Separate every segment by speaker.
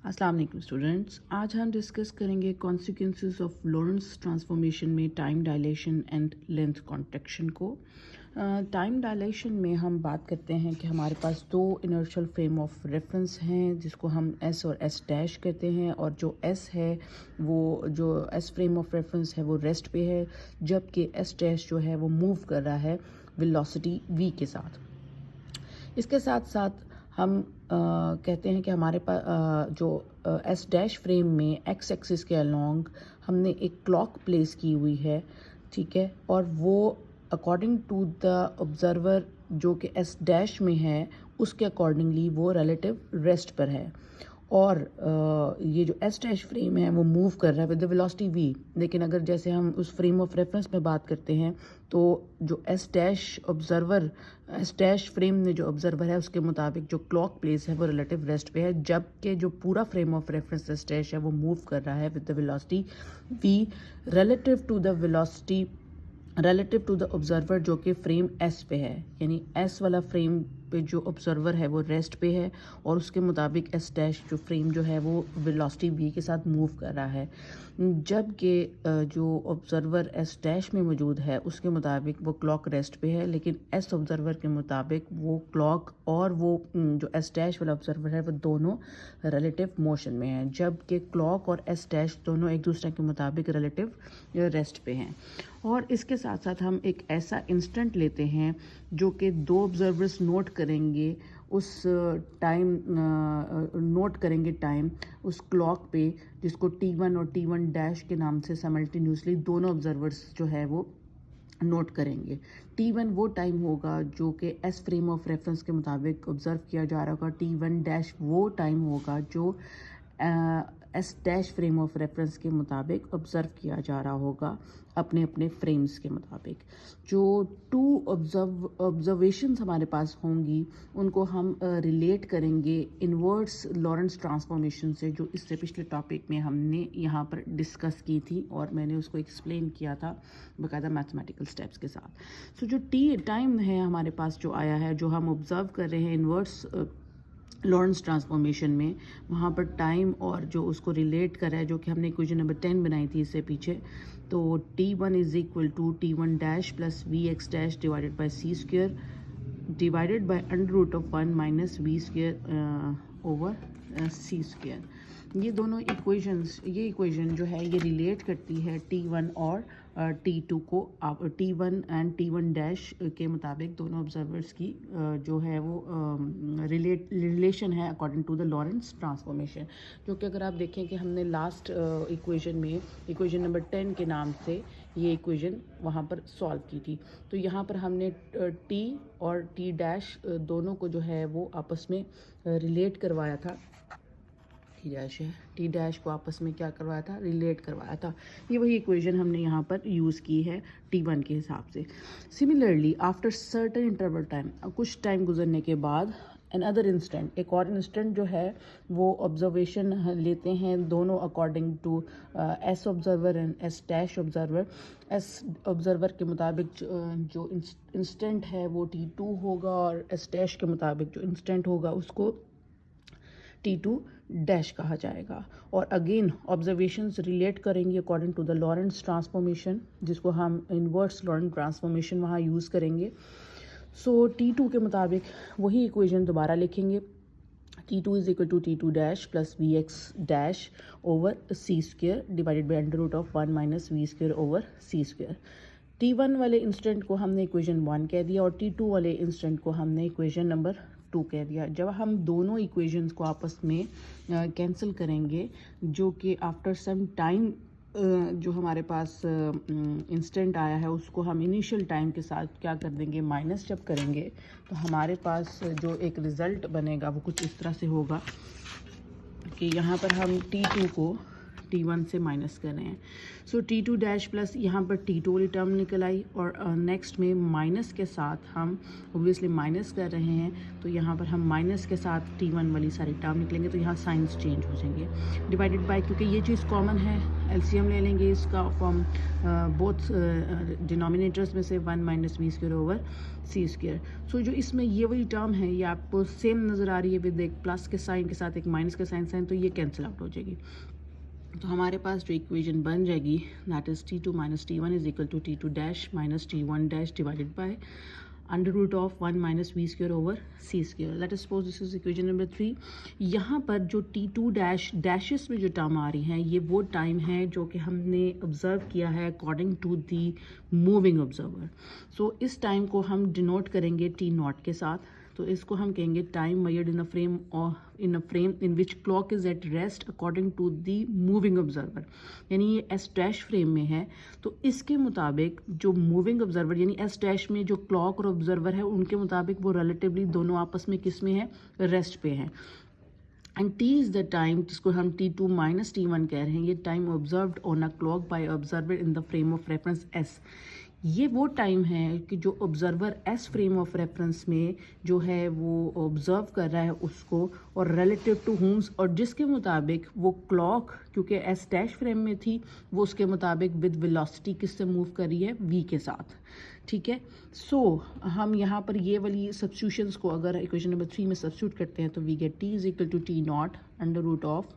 Speaker 1: अस्सलाम वालेकुम स्टूडेंट्स, आज हम डिस्कस करेंगे कॉन्सिक्वेंसेस ऑफ लॉरेंस ट्रांसफॉर्मेशन में time dilation and length contraction को। टाइम डायलेशन में हम बात करते हैं कि हमारे पास दो इनर्शियल फ्रेम ऑफ रेफरेंस हैं जिसको हम एस और एस डैश कहते हैं, और जो एस है वो जो एस फ्रेम ऑफ रेफरेंस है वो रेस्ट पे है, जबकि एस डैश जो है वो मूव कर रहा है वेलोसिटी v के साथ। इसके साथ साथ हम कहते हैं कि हमारे पास जो एस डैश फ्रेम में एक्स एक्सिस के अलोंग हमने एक क्लॉक प्लेस की हुई है, ठीक है, और वो अकॉर्डिंग टू द ऑब्जर्वर जो कि एस डैश में है उसके अकॉर्डिंगली वो रिलेटिव रेस्ट पर है। और ये जो एस डैश फ्रेम है वो मूव कर रहा है विद द वेलोसिटी v, लेकिन अगर जैसे हम उस फ्रेम ऑफ रेफरेंस में बात करते हैं तो जो एस डैश फ्रेम में जो ऑब्जर्वर है उसके मुताबिक जो क्लॉक प्लेस है वो रिलेटिव रेस्ट पे है, जबकि जो पूरा frame of reference S dash है वो मूव कर रहा है with the velocity v relative to the observer जो कि फ्रेम एस पे है। यानी एस वाला फ्रेम पे जो ऑब्जर्वर है वो रेस्ट पे है और उसके मुताबिक एस डैश जो फ्रेम जो है वो वेलोसिटी v के साथ मूव कर रहा है, जबकि जो ऑब्जर्वर एस डैश में मौजूद है उसके मुताबिक वो क्लॉक रेस्ट पे है, लेकिन एस ऑब्जर्वर के मुताबिक वो क्लॉक और वो जो एस डैश वाला ऑब्जर्वर है वो दोनों रिलेटिव मोशन में है, जबकि क्लॉक और एस डैश दोनों एक दूसरे के मुताबिक रिलेटिव रेस्ट पे हैं। और इसके साथ साथ हम एक ऐसा इंस्टेंट लेते हैं जो कि दो ऑब्जर्वर्स नोट करेंगे टाइम उस क्लॉक पे जिसको T1 और T1 डैश के नाम से साइमल्टेनियसली दोनों ऑब्जर्वर्स जो है वो नोट करेंगे। T1 वो टाइम होगा जो कि एस फ्रेम ऑफ रेफरेंस के मुताबिक ऑब्जर्व किया जा रहा होगा, T1 डैश वो टाइम होगा जो S dash frame of reference के मुताबिक ऑब्जर्व किया जा रहा होगा अपने अपने फ्रेम्स के मुताबिक। जो टू ऑब्जर्वेशंस हमारे पास होंगी उनको हम रिलेट करेंगे इनवर्स लॉरेंस ट्रांसफॉर्मेशन से, जो इससे पिछले टॉपिक में हमने यहाँ पर डिस्कस की थी और मैंने उसको एक्सप्लेन किया था बाकायदा मैथमेटिकल स्टेप्स के साथ। सो जो टाइम है हमारे पास जो आया है, जो हम ऑब्जर्व कर रहे हैं इनवर्स लॉरेंस ट्रांसफॉर्मेशन में, वहाँ पर टाइम और जो उसको रिलेट कर रहा है, जो कि हमने इक्वेशन नंबर 10 बनाई थी इससे पीछे, तो T1 is equal to T1 dash plus v x dash divided by c square divided by under root of 1 minus v square over c square. ये दोनों इक्वेशन जो है ये रिलेट करती है T1 और T2 को। T1 एंड T1 डैश के मुताबिक दोनों ऑब्जर्वर्स की जो है वो रिलेशन है according to the Lorentz transformation, जो कि अगर आप देखें कि हमने लास्ट इक्वेशन में इक्वेशन नंबर 10 के नाम से ये इक्वेशन वहाँ पर सॉल्व की थी। तो यहाँ पर हमने T और T डैश दोनों को जो है वो आपस में रिलेट करवाया था, टी डैश को आपस में क्या करवाया था, रिलेट करवाया था। ये वही इक्वेशन हमने यहाँ पर यूज़ की है T1 के हिसाब से। Similarly after certain interval time, कुछ टाइम गुजरने के बाद अनदर इंस्टेंट, एक और इंस्टेंट जो है वो ऑब्जर्वेशन लेते हैं दोनों according to S observer and S dash observer. S observer के मुताबिक जो इंस्टेंट है वो T2 होगा और एस डैश के मुताबिक जो इंस्टेंट होगा उसको T2 डैश कहा जाएगा। और अगेन ऑब्जर्वेशंस रिलेट करेंगे according to the Lorentz transformation, जिसको हम इनवर्स लॉरेंस ट्रांसफॉर्मेशन वहाँ यूज़ करेंगे। सो T2 के मुताबिक वही इक्वेशन दोबारा लिखेंगे, T2 is equal to T2 dash plus v x dash over c square divided by under root of 1 minus v square over c square. T1 वाले instant को हमने इक्वेशन 1 कह दिया और T2 वाले इंस्टेंट को हमने इक्वेशन नंबर 2 कह दिया। जब हम दोनों इक्वेशंस को आपस में कैंसिल करेंगे, जो कि आफ्टर सम टाइम जो हमारे पास इंस्टेंट आया है उसको हम इनिशियल टाइम के साथ क्या कर देंगे, माइनस जब करेंगे तो हमारे पास जो एक रिज़ल्ट बनेगा वो कुछ इस तरह से होगा कि यहाँ पर हम T1 से माइनस कर रहे हैं। सो T2 डैश प्लस यहाँ पर T2 वाली टर्म निकल आई और नेक्स्ट में माइनस के साथ हम ऑब्वियसली माइनस कर रहे हैं, तो यहाँ पर हम माइनस के साथ T1 वाली सारी टर्म निकलेंगे, तो यहाँ साइंस चेंज हो जाएंगे। डिवाइडेड बाय, क्योंकि ये चीज़ कॉमन है, एलसीएम ले लेंगे इसका फ्रॉम बोथ डिनोमिनेटर्स में से 1 minus we square over C square. So जो इसमें ये वाली टर्म है ये आपको सेम नज़र आ रही है विद एक प्लस के साइन के साथ एक माइनस का साइन, तो ये कैंसिल आउट हो जाएगी। तो हमारे पास जो इक्वेशन बन जाएगी that is T2 minus T1 is equal to T2 dash minus T1 dash divided by under root of 1 minus we square over C square. Let us suppose this is equation number 3। यहाँ पर जो T2 dash dashes में जो term आ रही हैं ये वो time है जो कि हमने ऑब्जर्व किया है according to the moving observer. So इस टाइम को हम डिनोट करेंगे T0 के साथ, तो इसको हम कहेंगे time measured in a frame in which clock is at rest according to the moving observer. यानी ये एस डैश फ्रेम में है, तो इसके मुताबिक जो मूविंग ऑब्जर्वर यानी एस डैश में जो क्लॉक और ऑब्जर्वर है उनके मुताबिक वो रिलेटिवली दोनों आपस में किस में है, रेस्ट पे है। And T is the time जिसको हम T2 माइनस T1 कह रहे हैं, ये time observed on a clock bye observer in the frame of reference S. ये वो टाइम है कि जो observer S frame of reference में जो है वो ऑब्जर्व कर रहा है उसको, और रिलेटिव टू होम्स, और जिसके मुताबिक वो क्लॉक क्योंकि एस डैश फ्रेम में थी वो उसके मुताबिक विद वेलोसिटी किससे मूव कर रही है, वी के साथ। ठीक है, सो हम यहाँ पर ये वाली सब्स्टिट्यूशंस को अगर इक्वेशन नंबर 3 में सब्स्टिट्यूट करते हैं तो we get T is equal to T0 under root of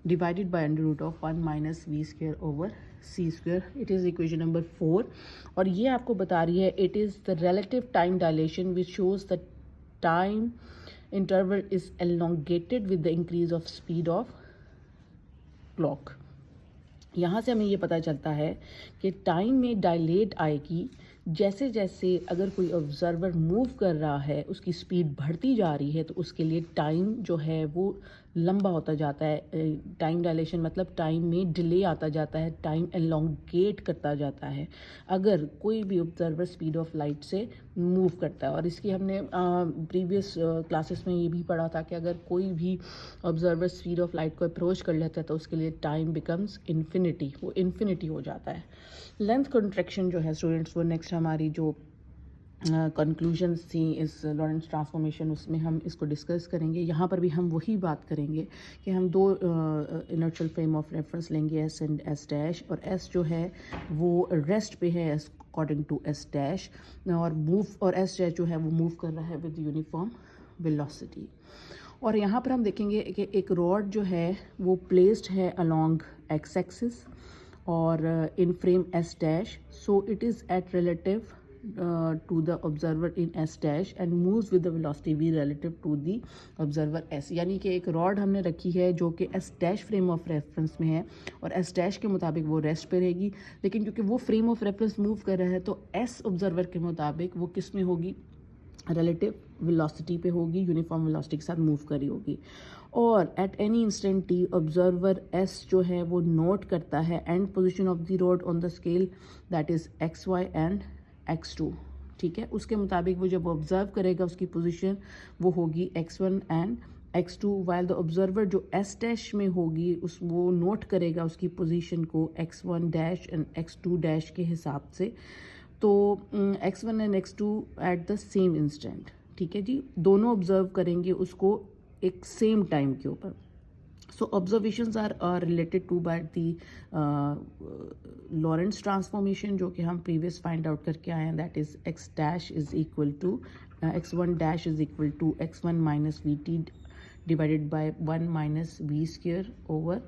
Speaker 1: divided by under root of 1 minus v square over c square. It is equation number 4 और ये आपको बता रही है it is the relative time dilation which shows the time interval is elongated with the increase of speed of clock. यहाँ से हमें ये पता चलता है कि टाइम में डायलेट आएगी जैसे जैसे अगर कोई ऑब्जर्वर मूव कर रहा है उसकी स्पीड बढ़ती जा रही है, तो उसके लिए टाइम जो है वो लंबा होता जाता है। टाइम डायलेशन मतलब टाइम में डिले आता जाता है, टाइम एलोंगेट करता जाता है अगर कोई भी ऑब्जर्वर स्पीड ऑफ लाइट से मूव करता है। और इसकी हमने प्रीवियस क्लासेस में ये भी पढ़ा था कि अगर कोई भी ऑब्जर्वर स्पीड ऑफ लाइट को अप्रोच कर लेता है तो उसके लिए टाइम बिकम्स इन्फिनिटी, वो इन्फिनिटी हो जाता है। लेंथ कॉन्ट्रैक्शन जो है स्टूडेंट्स, वो नेक्स्ट हमारी जो कंक्लूजन्स थी इस लॉरेंट्ज ट्रांसफॉर्मेशन उसमें हम इसको डिस्कस करेंगे। यहाँ पर भी हम वही बात करेंगे कि हम दो इनर्शियल फ्रेम ऑफ रेफरेंस लेंगे एस एंड एस डैश, और एस जो है वो रेस्ट पे है अकॉर्डिंग टू एस डैश, और एस डैश जो है वो मूव कर रहा है विद यूनिफॉर्म वेलोसिटी। और यहाँ पर हम देखेंगे कि एक रॉड जो है वो प्लेस्ड है अलोंग एक्स एक्सिस और in frame S dash, so it is at relative to the observer in S dash and moves with the velocity v relative to the observer S। यानी कि एक rod हमने रखी है जो कि S dash frame of reference में है और S dash के मुताबिक वो रेस्ट पे रहेगी, लेकिन क्योंकि वो फ्रेम ऑफ रेफरेंस मूव कर रहा है तो S ऑब्जर्वर के मुताबिक वो किस में होगी, रिलेटिव वेलोसिटी पे होगी, यूनिफॉर्म वेलोसिटी के साथ मूव करी होगी। और at any instant T observer S जो है वो नोट करता है and position of the rod on the scale that is XY and x2। ठीक है, उसके मुताबिक वो जब ऑब्जर्व करेगा उसकी पोजीशन वो होगी x1 and x2, while the observer जो s डैश में होगी उस वो नोट करेगा उसकी पोजीशन को x1 dash and x2 dash के हिसाब से। तो x1 and x2 at the same instant, ठीक है जी, दोनों ऑब्जर्व करेंगे उसको एक सेम टाइम के ऊपर। So observations are related to by the Lorentz transformation जो कि हम previous find out करके आए हैं, that is x dash is equal to x1 dash is equal to x1 minus vt divided by 1 minus v square over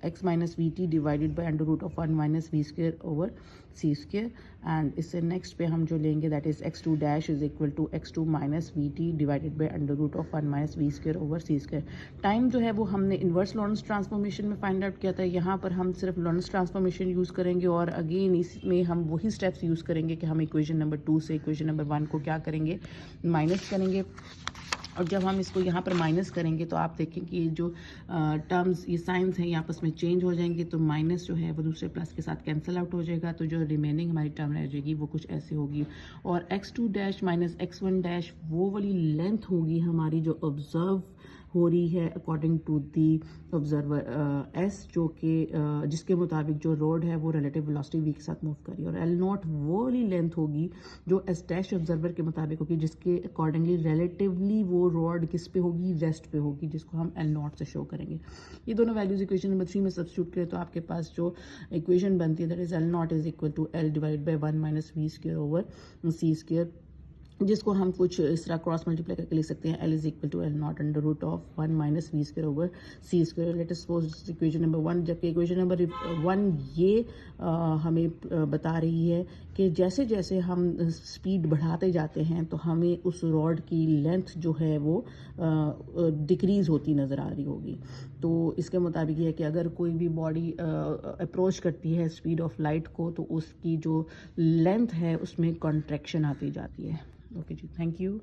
Speaker 1: x minus vt divided by under root of 1 minus v square over c square। And इससे next पे हम जो लेंगे that is x2 dash is equal to x2 minus vt divided by under root of 1 minus v square over c square. Time जो है वो हमने inverse Lorentz transformation में फाइंड आउट किया था, यहाँ पर हम सिर्फ लॉरेंट्ज ट्रांसफॉर्मेशन यूज़ करेंगे और अगेन इसमें हम वही स्टेप्स यूज़ करेंगे कि हम इक्वेशन नंबर 2 से इक्वेशन नंबर 1 को क्या करेंगे, माइनस करेंगे। और जब हम इसको यहाँ पर माइनस करेंगे तो आप देखें कि ये जो टर्म्स ये साइंस हैं ये आपस में चेंज हो जाएंगे, तो माइनस जो है वो दूसरे प्लस के साथ कैंसिल आउट हो जाएगा, तो जो रिमेनिंग हमारी टर्म रह जाएगी वो कुछ ऐसे होगी। और x2 dash minus x1 dash वो वाली लेंथ होगी हमारी जो ऑब्जर्व हो रही है according to the observer S, जो कि जिसके मुताबिक जो रोड है वो रिलेटिव वेलोसिटी वी के साथ मूव कर रही है, और एल नॉट वो वाली लेंथ होगी जो एस डैश ऑब्जर्वर के मुताबिक होगी, जिसके अकॉर्डिंगली रिलेटिवली वो रोड किस पे होगी, रेस्ट पे होगी, जिसको हम एल नॉट से शो करेंगे। ये दोनों वैल्यूज इक्वेशन नंबर 3 में सब्स्टिट्यूट करें तो आपके पास जो इक्वेशन बनती है that is L naught is equal to L divide by 1 minus we square over C square, जिसको हम कुछ इस तरह क्रॉस मल्टीप्लाई करके लिख सकते हैं, L is equal to L naught under root of 1 minus we square over C square. Let us suppose equation number 1, जबकि इक्वेशन नंबर 1 ये हमें बता रही है कि जैसे जैसे हम स्पीड बढ़ाते जाते हैं तो हमें उस रॉड की लेंथ जो है वो डिक्रीज़ होती नज़र आ रही होगी। तो इसके मुताबिक ये है कि अगर कोई भी बॉडी अप्रोच करती है स्पीड ऑफ लाइट को तो उसकी जो लेंथ है उसमें कॉन्ट्रैक्शन आती जाती है। ओके जी, थैंक यू।